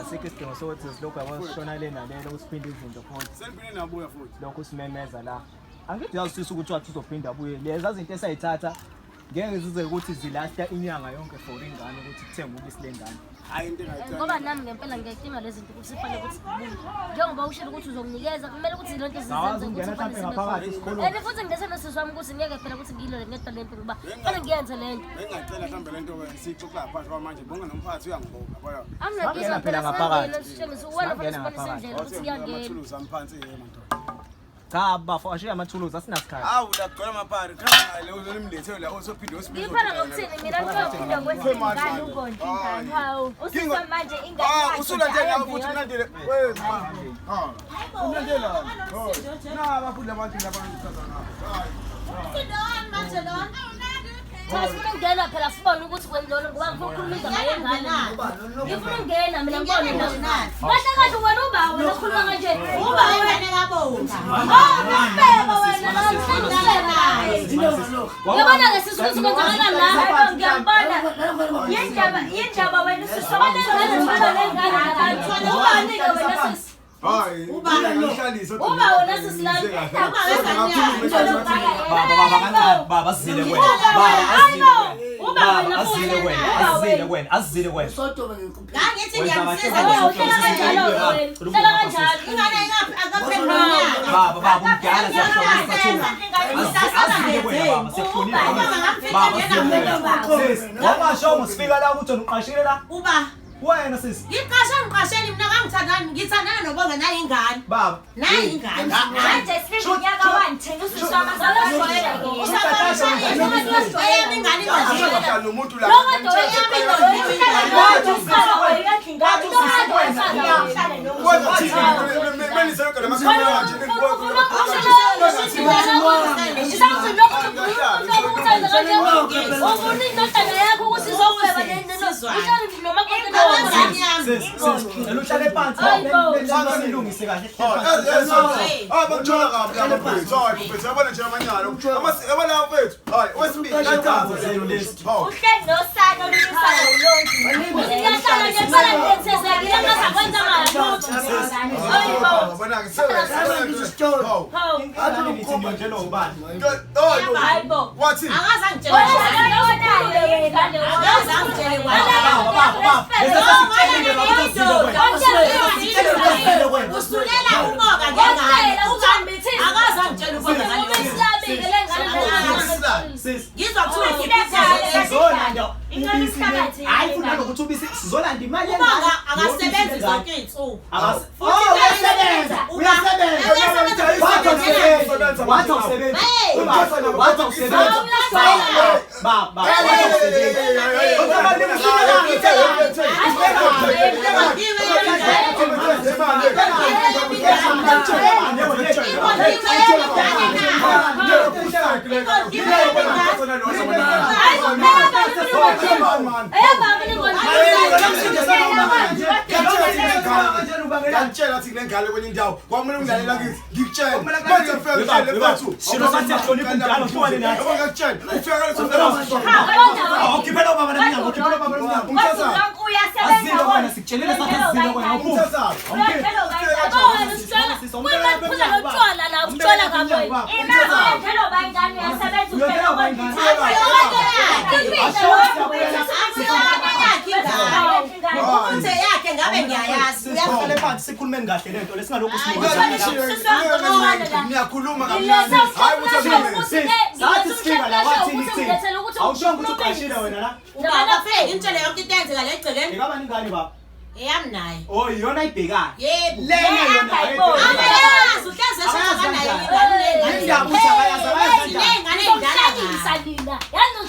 Asikho isidingo sokuthi silokhu yabashona lena lelo usiphinde izinto futhi. Senibine nabuya futhi. Lokho simemeza la. Angithi uyazisisa ukuthi wathi uzophinda abuye. Leza izinto esayithatha ngeke zize ukuthi zilasta inyanga yonke for ingane ukuthi kuthenge ubisi lengane. Hayi into engayithanda. Ngoba nami ngempela ngiyadinga lezi zinto ukuthi sifanele ukuthi sibuye. Njengoba ushilo ukuthi uzonginikeza kumele ukuthi lonke sizenze ukuthi sifanele ngaphakathi esikolweni. And futhi ngese nosisi wami ukuthi ngeke phela ukuthi ngiyilole ngedwa lento ngoba fanele ngiyenze lento. Bengicela mhlambe lento ke sixoxa phansi kwamanje bonke nomphakathi uyangiboka yabo. Angiyizwa phela ngaphakathi. Sitshengisa uwena futhi sibonisa indlela ukuthi kuyangena. Amathuluzi amphansi madoda. Cha bafo ashiya amathuluzi asinasikhathi. Awu la gcwala amapari khanga leyo nimlethe la osophinde osibizo. Ngiphana ngokuthini mina ngiyophinda kwesingane ukondla ingane. Hawu usizwa manje ingane yakhe. Usulandela ukuthi unandele wema. Unandela. Na abafundi abantu labantazana. Sidon manje lo. Cha sifuna ukungena phela sibone ukuthi kwenzolo ngoba ngifuna ukukhuluma ngayengane. Ngifuna ukungena mina ngibone la. Kahle kahle wena uba wena ukhuluma kanje. Uba wena ngabona. Ngibheka wena la ngibona. Yabona ke sisuke sikwenzakala la. Hayi ngiyabona. Yindaba wena sisokole ngane ngibona lengane. Ubani ke wena sisi? Hayi, uba wona sisilala. Baba asizile wena. Asizile wena. Asizile wena. Sotobe ngikuphila. La ngithi ngiyamsiza ngiyohlela kanjalo wena. Hlela kanjalo. Ingane akaphendula. Baba umdala siyahlonipha thina. Asizile wena baba siyahlonipha. Baba wabasho ngosifika la ukuthi uqashile la. Uba wena sisi. Ngiqasha ngiqashela mina ngangithandana ngithandana nobonga naye ingane. Baba. Naye ingane. Manje sifika unyaka wani usisi wamazala soyela ke. Usaqasha ingane ingane ngazile. Lo muntu la. Uhlale phansi silungise kahle. Bangithola kabi lapha mfethu. Hayi mfethu yabona nje amanyalo. Yabona mfethu. Hayi wesibili kantanzo zelo lesi. Uhleli nosana olunisana ulonke. Uyahlala nje phela ngiyethezekile ngazakwenza malutho. Hayibo. Bona ke sewe. Athi nithi njalo ubani. Hayibo. Wathi? Akaza ngitshela. Akaza ngitshela. Usulela umoka ngengane. Akaza ngitshela ubona ngizwa kuthiwa ngiphethe. Ingane isikhathi. Hayi funa ukuthi ubisi sizolanda imali yengane. Akasebenzi zonke insuku. Futhi uyasebenza. Wathi usebenza. Wathi usebenza. Baba. Ngiyakutshela ukuthi ngengane kwenye indawo kwamele ungilalela kithi ngikutshela manje ufika ngishele bathu shilo sathi siyahlonipha umdala uhlwane nathi ngiyakutshela ufika kale sokuthi awukhiphela baba nami ukhiphela baba nami umthatha azile wena sikutshelela sathi azile wena umthatha Uze yakhe ngabe ngiyayazi. Uyahlale phansi sikhulumeni kahle lento lesingalokho niyakhuluma kamnandi hayi ukuthi sathi sifika la wathi nithi awushongo ukuthi uqashile wena la Ubaba fake intshele yonke into eyenzeka la egcekeni. ngaba ningane baba Eyami naye. oh iyona ibhekayo Yebo. lena yona Amayazi uhleze eshoka naye ingane indaba uyayazi abayazi ingane endala. Lina. Yazi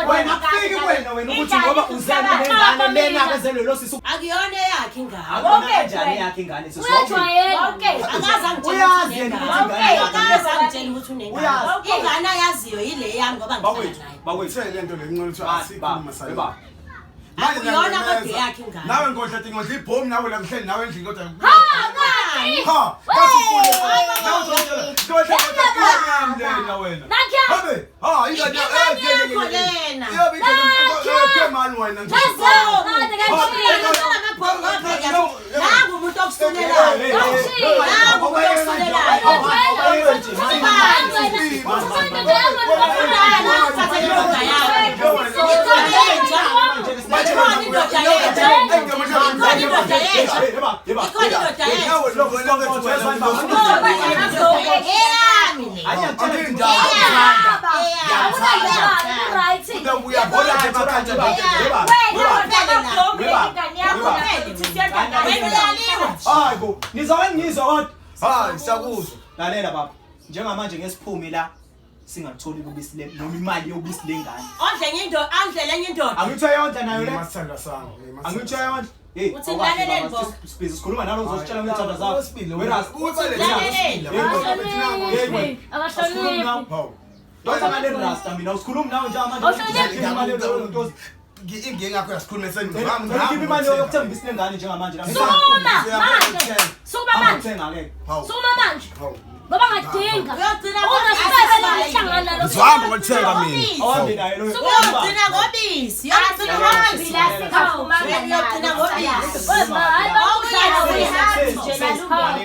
wena kufike wena ukuthi ngoba uzele nengane lena bezelwe lo sisi akuyona yakhe ingane akona kanjani yakhe ingane akaza ngitshela ukuthi unengane ingane ayaziyo yile yami ngoba bakwethe lento lenqola asikhuluma sayo akuyona kodwa yakhe ingane nawe ngodla ngodla ibhomu nawe la mhleni nawe endlini kodwa lalela baba njengamanje ngesiphume la singatholi ubisi le noma imali yobisi lengane andle enye indoda angithiwa yonke nayo le masithanda sami angithiwa yonke hey uthi lalela Mbogo sibiza sikhuluma nalo uzositshela ngithanda zakho wena ngale rasta mina usikhuluma nawe njengamanje inginga yakho yasikhuluma ngiphi imali yokuthenga ubisi lengane njengamanje la Suma manje ngoba ngadinga ungasibela umhlangano lo Zihamba ngolithenga mina awambi naye lo uyogcina ngobisi uyogcina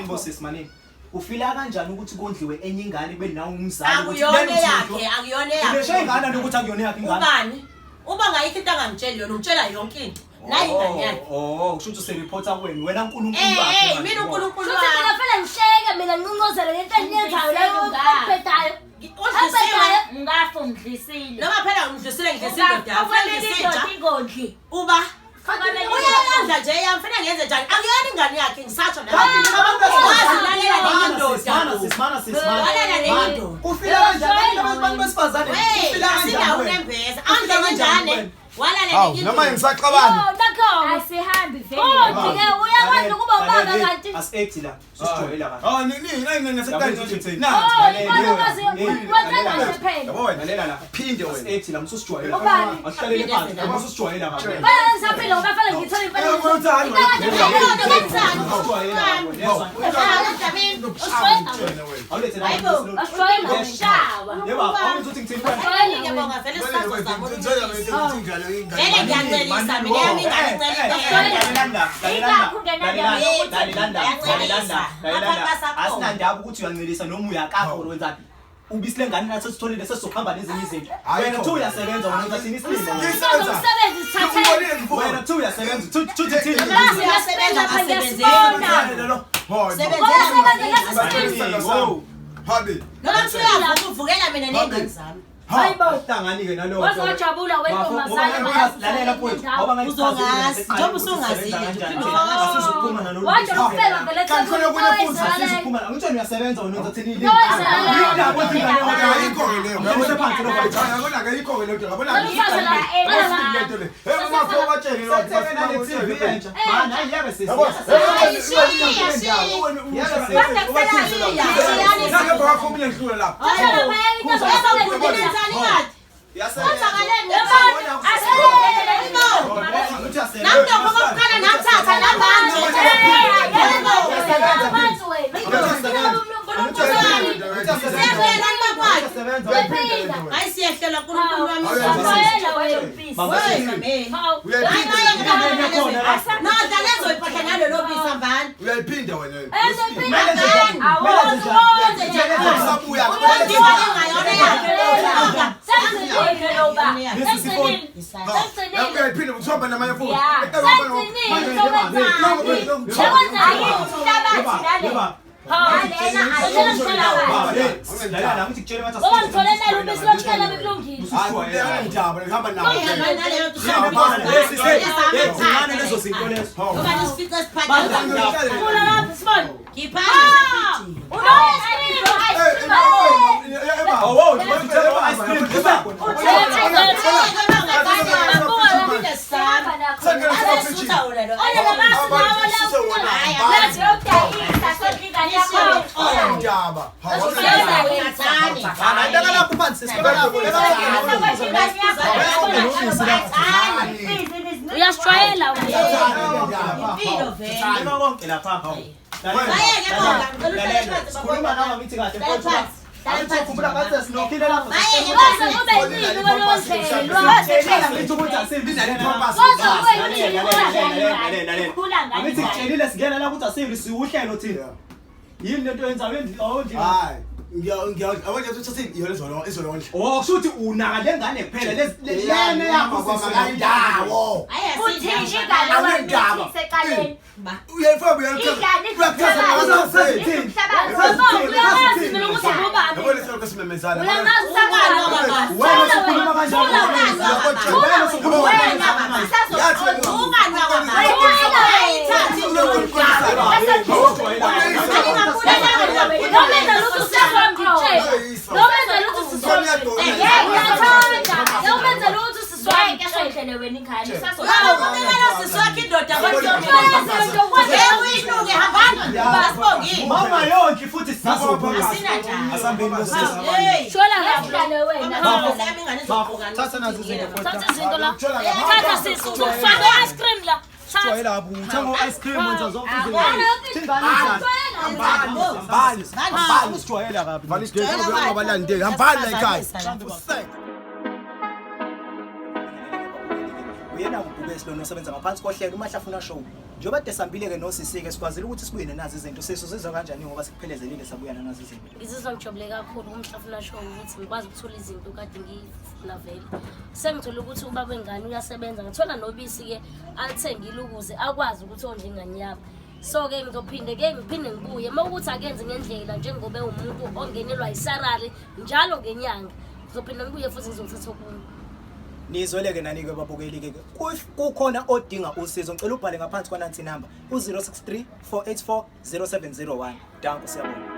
ngobisi manini ufila kanjani ukuthi kondliwe enye ingane benawo umzali akuyona yakhe leshe ingane nokuthi akuyona yakhe ingane ubani uba ngayikho into angangitsheli yona umtshela yonke into nayi ingane yakhe kusho ukuthi usereporta kwenu wena uNkulunkulu wakhe mina uNkulunkulu Futhi mina phela ngisheke mina nginqozela lento enyenzayo leyo ophedayo ngafo ngidlisile noma phela ngidlisile indoda ingondli uba uyayenza nje yamfuna ngenze njani akuyona ingane yakhe ngisatsho nazilalela nenye indoda sisimana ufila kanjani abantu besifazane ufila kanjani unembeza andle kanjani wala noma ngisaqabana asihambi vele uyakwazi ukuba ubaba kanti as-80 la sisijwayela kahle nini ngasekanjani lalela la phinde wena as-80 la msusijwayela asihlalele phansi msusijwayela kahle bayasaphile ngoba fanele ngithole asinandaba ukuthi uyancelisa noma uyakakho wenzani ubisi lengane nathi sitholile sesizohamba nezinye izinto wena thu uyasebenza wena uthi thini isilimo wena thu uyasebenza thu thini uyasebenza phela habi noma uyavuka uvukela mina nengane zami hayibo hlangani ke nalo wazojabula wentombazane lalela mfowethu ngoba uzongazi njengoba usungazi asizophuma nalo wathi ufela vele kanti khona kunye futhi asizophuma ngitshela uyasebenza wena uthi thini ile ayikho ke leyo ngiyabona phansi lo bathi yabona ke ayikho ke leyo yabona lento le mafo batshele lo man hayiyabe sisi nake bakho mina ngihlula lapha uyayiphinda wena uyayiphinda ukuhamba namanye futhi Uyasijwayela Sikhuluma nawe ngithi kahle mfowethu. Khumbula ngathi sinokile lapho. Ngithi kutshelile singena la ukuthi asivi siwuhlelo thina. Yini lento yenzayo endlini? Hayi. Awuyazi ukuthi sithini yona izolonhle. Oh kushuthi unaka lengane kuphela lene yakho sisondawo. Uthi ingane wena isekaleni. Uyayifaba uyayikhaza. Mama yonke futhi sisazobuka. Shola kahle wena. Thatha nazo izinto mfowethu. Thatha izinto la. Thatha sisi uzofaka ice cream la. Shwayela abu uthenga ice cream wenza zonke izinto. Thingani njani? Hambani usijwayela kabi. Vale isigesi ngobalandeli. Hambani la ekhaya. Uyena ubhubesi lo nosebenza ngaphansi kohlelo uMahlafuna show. Njengoba desambile-ke nosisi-ke sikwazile ukuthi sibuyene nazo izinto sizizwa kanjani ngoba sikuphelezelile sabuyana nazo izinto. Ngizizwa ngijabule kakhulu kuMhlafuna show ukuthi ngikwazi ukuthola izinto kade ngifuna vele. Sengithola ukuthi ubaba wengane uyasebenza ngathola nobisi-ke alithengile ukuze akwazi ukuthi ondle ingane yabo. So-ke ngiphinde ngibuye mawukuthi akenze ngendlela njengoba umuntu ongenelwa isarari njalo ngenyanga. Ngizophinde ngibuye futhi ngizothatha okunye. Nizwele-ke nani-ke babukeli-ke kukhona odinga usizo ngicela ubhale ngaphansi kwanansi number u-063 484 0701. Danko siyabonga.